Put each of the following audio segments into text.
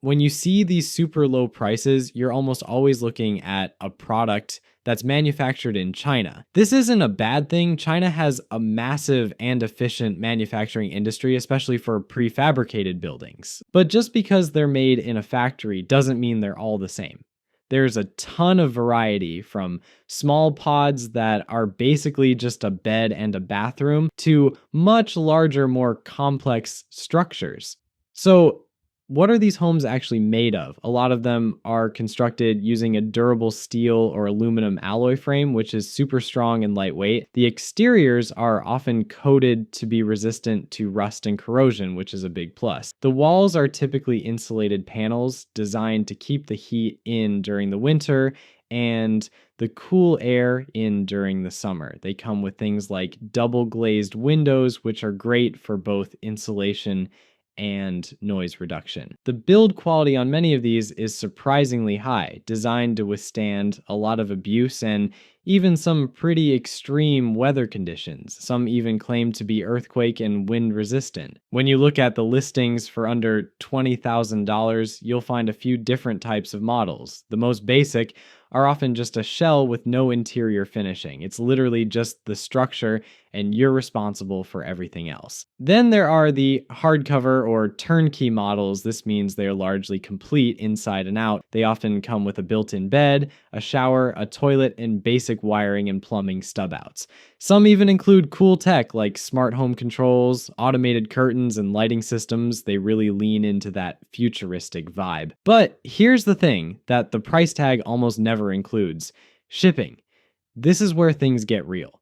When you see these super low prices, you're almost always looking at a product that's manufactured in China. This isn't a bad thing. China has a massive and efficient manufacturing industry, especially for prefabricated buildings. But just because they're made in a factory doesn't mean they're all the same. There's a ton of variety, from small pods that are basically just a bed and a bathroom to much larger, more complex structures. So, what are these homes actually made of? A lot of them are constructed using a durable steel or aluminum alloy frame, which is super strong and lightweight. The exteriors are often coated to be resistant to rust and corrosion, which is a big plus. The walls are typically insulated panels designed to keep the heat in during the winter and the cool air in during the summer. They come with things like double glazed windows, which are great for both insulation and noise reduction. The build quality on many of these is surprisingly high, designed to withstand a lot of abuse and even some pretty extreme weather conditions. Some even claim to be earthquake and wind resistant. When you look at the listings for under $20,000, you'll find a few different types of models. The most basic are often just a shell with no interior finishing. It's literally just the structure, and you're responsible for everything else. Then there are the hardcover or turnkey models. This means they are largely complete inside and out. They often come with a built-in bed, a shower, a toilet, and basic wiring and plumbing stub-outs. Some even include cool tech like smart home controls, automated curtains, and lighting systems. They really lean into that futuristic vibe. But here's the thing that the price tag almost never includes: shipping. This is where things get real.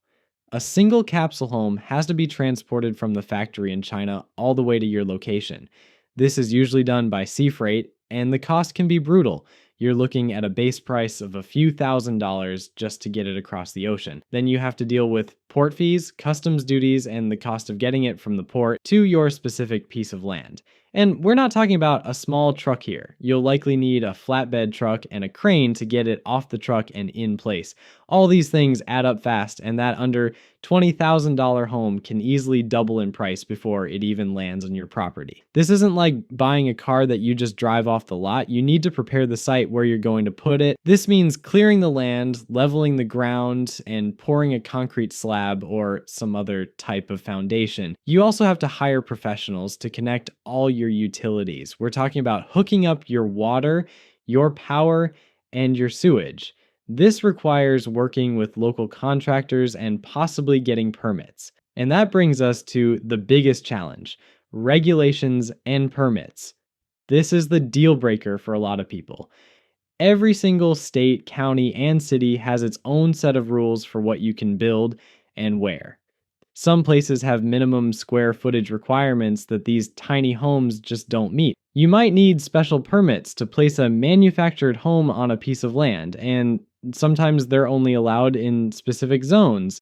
A single capsule home has to be transported from the factory in China all the way to your location. This is usually done by sea freight, and the cost can be brutal. You're looking at a base price of a few $1,000s just to get it across the ocean. Then you have to deal with port fees, customs duties, and the cost of getting it from the port to your specific piece of land. And we're not talking about a small truck here. You'll likely need a flatbed truck and a crane to get it off the truck and in place. All these things add up fast, and that under $20,000 home can easily double in price before it even lands on your property. This isn't like buying a car that you just drive off the lot. You need to prepare the site where you're going to put it. This means clearing the land, leveling the ground, and pouring a concrete slab or some other type of foundation. You also have to hire professionals to connect all your utilities. We're talking about hooking up your water, your power, and your sewage. This requires working with local contractors and possibly getting permits. And that brings us to the biggest challenge: regulations and permits. This is the deal breaker for a lot of people. Every single state, county, and city has its own set of rules for what you can build and where. Some places have minimum square footage requirements that these tiny homes just don't meet. You might need special permits to place a manufactured home on a piece of land, and sometimes they're only allowed in specific zones.